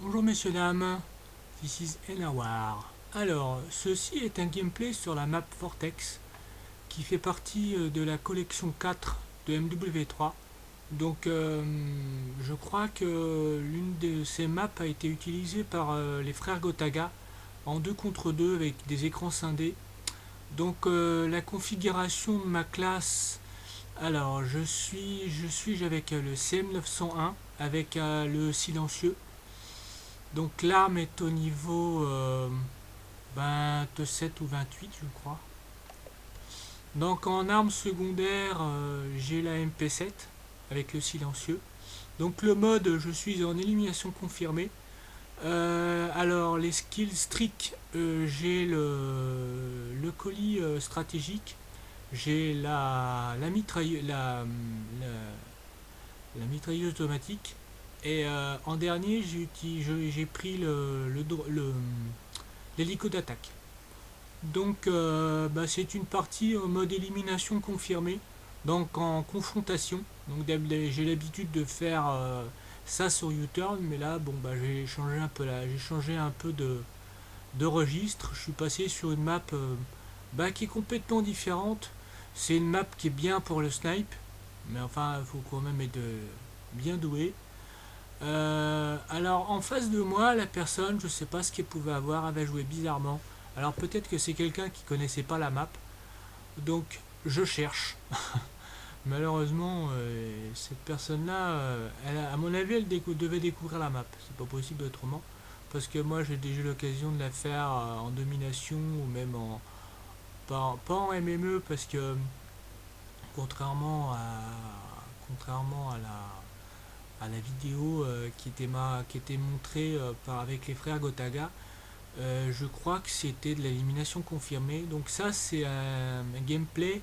Bonjour messieurs dames, this is Enawar. Alors, ceci est un gameplay sur la map Vortex qui fait partie de la collection 4 de MW3. Donc je crois que l'une de ces maps a été utilisée par les frères Gotaga en 2 contre 2 avec des écrans scindés. Donc la configuration de ma classe, alors je suis avec le CM901 avec le silencieux. Donc l'arme est au niveau 27 ou 28 je crois. Donc en arme secondaire j'ai la MP7 avec le silencieux. Donc le mode je suis en élimination confirmée. Alors les skills strict j'ai le colis stratégique. J'ai la mitrailleuse automatique. Et en dernier, j'ai pris l'hélico d'attaque. Donc, c'est une partie en mode élimination confirmée, donc en confrontation. Donc, j'ai l'habitude de faire ça sur U-Turn, mais là, j'ai changé un peu là, j'ai changé un peu de registre. Je suis passé sur une map qui est complètement différente. C'est une map qui est bien pour le snipe, mais enfin, il faut quand même être bien doué. Alors en face de moi, la personne, je sais pas ce qu'elle pouvait avoir, avait joué bizarrement. Alors peut-être que c'est quelqu'un qui connaissait pas la map. Donc je cherche. Malheureusement, cette personne-là, à mon avis, devait découvrir la map. C'est pas possible autrement. Parce que moi j'ai déjà eu l'occasion de la faire en domination ou même en. Pas en MME parce que contrairement à. Contrairement à la vidéo qui était montrée avec les frères Gotaga. Je crois que c'était de l'élimination confirmée. Donc ça c'est un gameplay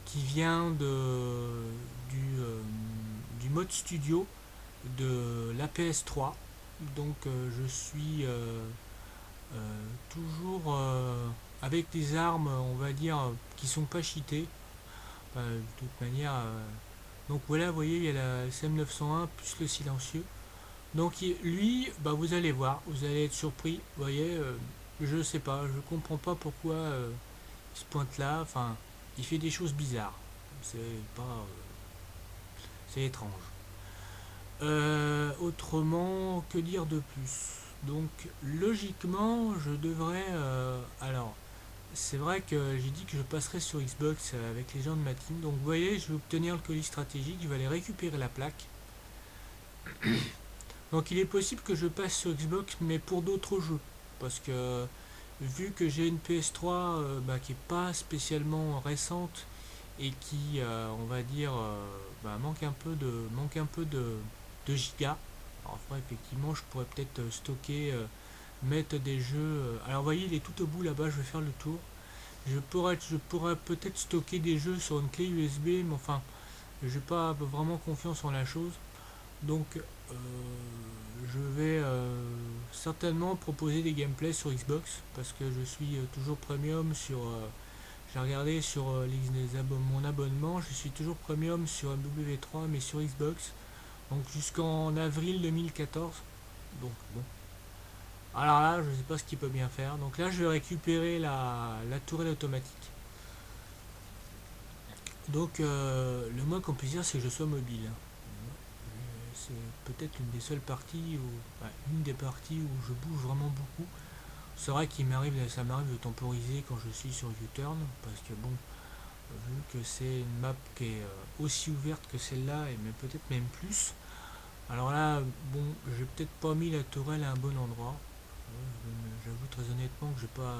qui vient du mode studio de la PS3. Donc je suis toujours avec des armes, on va dire, qui sont pas cheatées. De toute manière, donc voilà, vous voyez, il y a la SM901 plus le silencieux. Donc lui, vous allez voir, vous allez être surpris. Vous voyez, je sais pas, je comprends pas pourquoi il se pointe là. Enfin, il fait des choses bizarres. C'est pas, c'est étrange. Autrement, que dire de plus? Donc logiquement, je devrais. Alors, c'est vrai que j'ai dit que je passerai sur Xbox avec les gens de ma team. Donc vous voyez, je vais obtenir le colis stratégique, je vais aller récupérer la plaque. Donc il est possible que je passe sur Xbox, mais pour d'autres jeux. Parce que vu que j'ai une PS3 qui est pas spécialement récente et qui, on va dire, manque un peu de gigas. Alors après, effectivement, je pourrais peut-être stocker, mettre des jeux. Alors vous voyez, il est tout au bout là-bas, je vais faire le tour. Je pourrais peut-être stocker des jeux sur une clé USB, mais enfin, j'ai pas vraiment confiance en la chose. Donc, je vais certainement proposer des gameplays sur Xbox parce que je suis toujours premium sur. J'ai regardé sur mon abonnement, je suis toujours premium sur MW3 mais sur Xbox. Donc jusqu'en avril 2014. Donc bon. Alors là, je sais pas ce qu'il peut bien faire. Donc là, je vais récupérer la tourelle automatique. Donc le moins qu'on puisse dire, c'est que je sois mobile. C'est peut-être une des seules parties une des parties où je bouge vraiment beaucoup. C'est vrai ça m'arrive de temporiser quand je suis sur U-Turn, parce que bon, vu que c'est une map qui est aussi ouverte que celle-là, et mais peut-être même plus. Alors là, bon, j'ai peut-être pas mis la tourelle à un bon endroit. J'avoue très honnêtement que j'ai pas.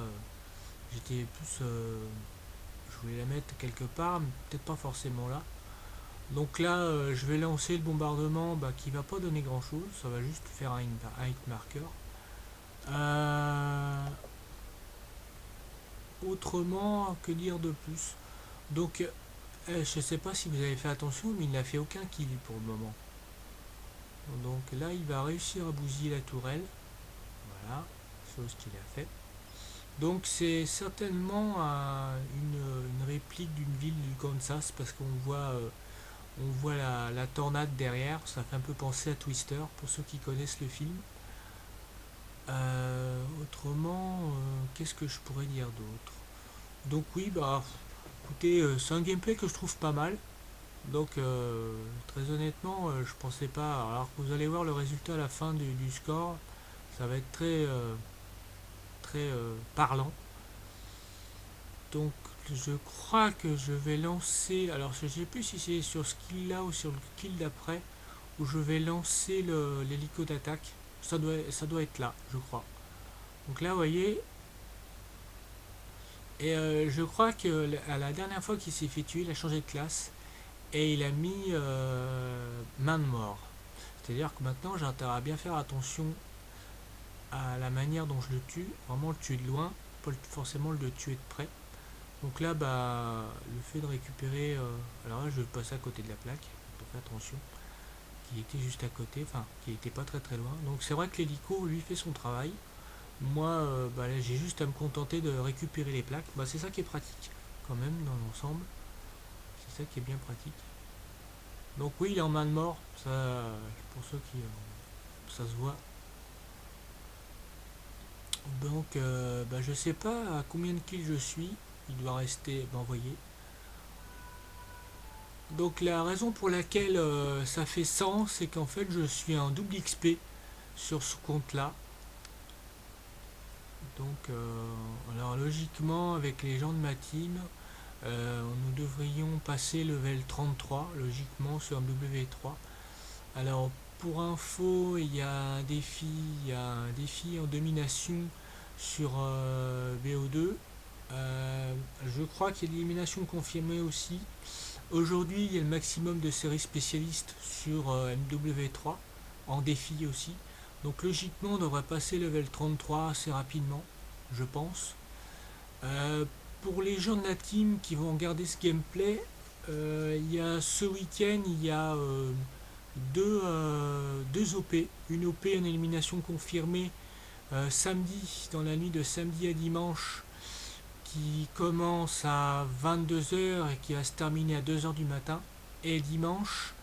J'étais plus. Je voulais la mettre quelque part, mais peut-être pas forcément là. Donc là, je vais lancer le bombardement qui va pas donner grand chose, ça va juste faire un hit marker. Euh, Autrement, que dire de plus? Donc, je sais pas si vous avez fait attention, mais il n'a fait aucun kill pour le moment. Donc là, il va réussir à bousiller la tourelle. Voilà, chose qu'il a fait. Donc c'est certainement une réplique d'une ville du Kansas parce on voit la tornade derrière. Ça fait un peu penser à Twister pour ceux qui connaissent le film. Autrement, qu'est-ce que je pourrais dire d'autre? Donc oui, bah écoutez, c'est un gameplay que je trouve pas mal. Donc très honnêtement, je pensais pas. Alors que vous allez voir le résultat à la fin du score, ça va être très parlant. Donc je crois que je vais lancer. Alors je sais plus si c'est sur ce kill là ou sur le kill d'après où je vais lancer l'hélico d'attaque. Ça doit être là, je crois. Donc là, vous voyez. Et je crois que à la dernière fois qu'il s'est fait tuer, il a changé de classe et il a mis main de mort. C'est-à-dire que maintenant j'ai intérêt à bien faire attention à la manière dont je le tue, vraiment le tuer de loin, pas forcément le tuer de près. Donc là, bah, le fait de récupérer, alors là je vais passer à côté de la plaque, pour faire attention, qui était juste à côté, enfin qui était pas très très loin. Donc c'est vrai que l'hélico lui fait son travail. Moi, bah, là, j'ai juste à me contenter de récupérer les plaques. Bah, c'est ça qui est pratique quand même dans l'ensemble. C'est ça qui est bien pratique. Donc oui, il est en main de mort. Ça, pour ceux qui, ça se voit. Donc, bah, je sais pas à combien de kills je suis. Il doit rester, bah, envoyé. Donc la raison pour laquelle ça fait 100, c'est qu'en fait je suis un double XP sur ce compte-là. Donc, alors logiquement, avec les gens de ma team, nous devrions passer level 33, logiquement, sur MW3. Alors, pour info, il y a un défi en domination sur BO2. Je crois qu'il y a l'élimination confirmée aussi. Aujourd'hui, il y a le maximum de séries spécialistes sur MW3, en défi aussi. Donc logiquement, on devrait passer level 33 assez rapidement, je pense. Euh, pour les gens de la team qui vont regarder ce gameplay, il y a ce week-end, il y a deux OP. Une OP en élimination confirmée samedi, dans la nuit de samedi à dimanche, qui commence à 22 h et qui va se terminer à 2 h du matin. Et dimanche,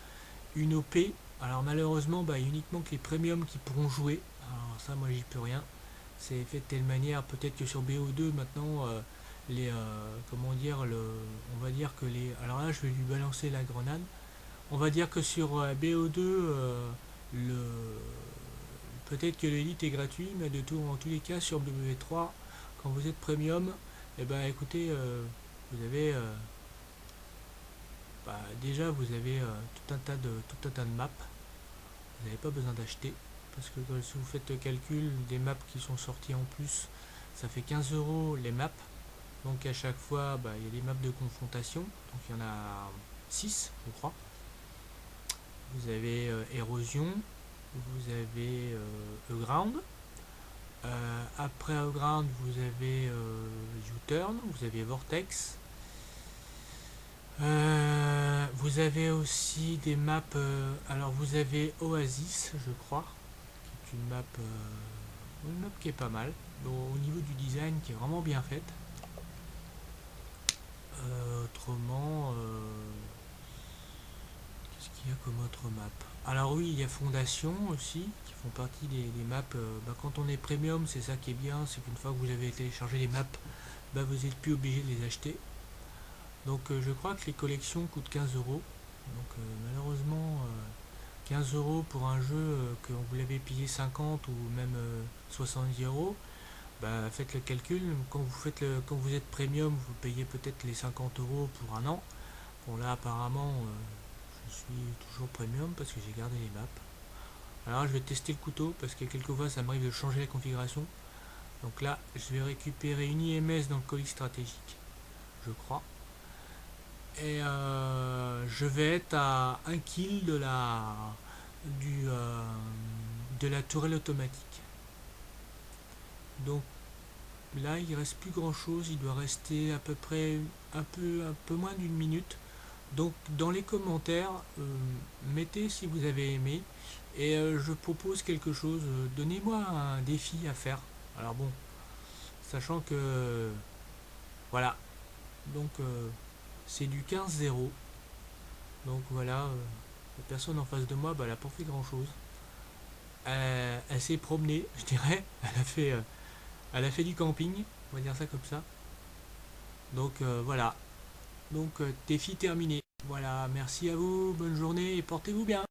une OP. Alors malheureusement, bah, il y a uniquement que les premiums qui pourront jouer. Alors ça, moi, j'y peux rien. C'est fait de telle manière, peut-être que sur BO2 maintenant, comment dire, on va dire que les, alors là, je vais lui balancer la grenade. On va dire que sur BO2, le, peut-être que l'élite est gratuit, mais en tous les cas sur W3, quand vous êtes premium, et ben écoutez, vous avez bah, déjà vous avez tout un tas de maps. Vous n'avez pas besoin d'acheter parce que si vous faites le calcul des maps qui sont sorties en plus, ça fait 15 euros les maps. Donc à chaque fois, bah, il y a des maps de confrontation. Donc il y en a 6, je crois. Vous avez Érosion, vous avez E-Ground. Après E-Ground, vous avez U-Turn, vous avez Vortex. Vous avez aussi des maps. Alors vous avez Oasis, je crois, qui est une map qui est pas mal. Donc, au niveau du design, qui est vraiment bien faite. Autrement, qu'est-ce qu'il y a comme autre map? Alors oui, il y a Fondation aussi, qui font partie des maps. Bah, quand on est premium, c'est ça qui est bien, c'est qu'une fois que vous avez téléchargé les maps, bah, vous n'êtes plus obligé de les acheter. Donc je crois que les collections coûtent 15 euros. Donc malheureusement, 15 euros pour un jeu que vous l'avez payé 50 ou même 70 euros, bah, faites le calcul. Quand vous êtes premium, vous payez peut-être les 50 euros pour un an. Bon là apparemment, je suis toujours premium parce que j'ai gardé les maps. Alors je vais tester le couteau parce que quelquefois ça m'arrive de changer la configuration. Donc là, je vais récupérer une IMS dans le colis stratégique, je crois. Et je vais être à un kill de la tourelle automatique. Donc là, il reste plus grand chose. Il doit rester à peu près un peu moins d'une minute. Donc dans les commentaires, mettez si vous avez aimé. Et je propose quelque chose. Donnez-moi un défi à faire. Alors bon, sachant que voilà. Donc c'est du 15-0. Donc voilà, la personne en face de moi, bah, elle n'a pas fait grand chose. elle s'est promenée, je dirais. Elle a fait du camping, on va dire ça comme ça. Donc voilà. Donc défi terminé. Voilà, merci à vous, bonne journée et portez-vous bien.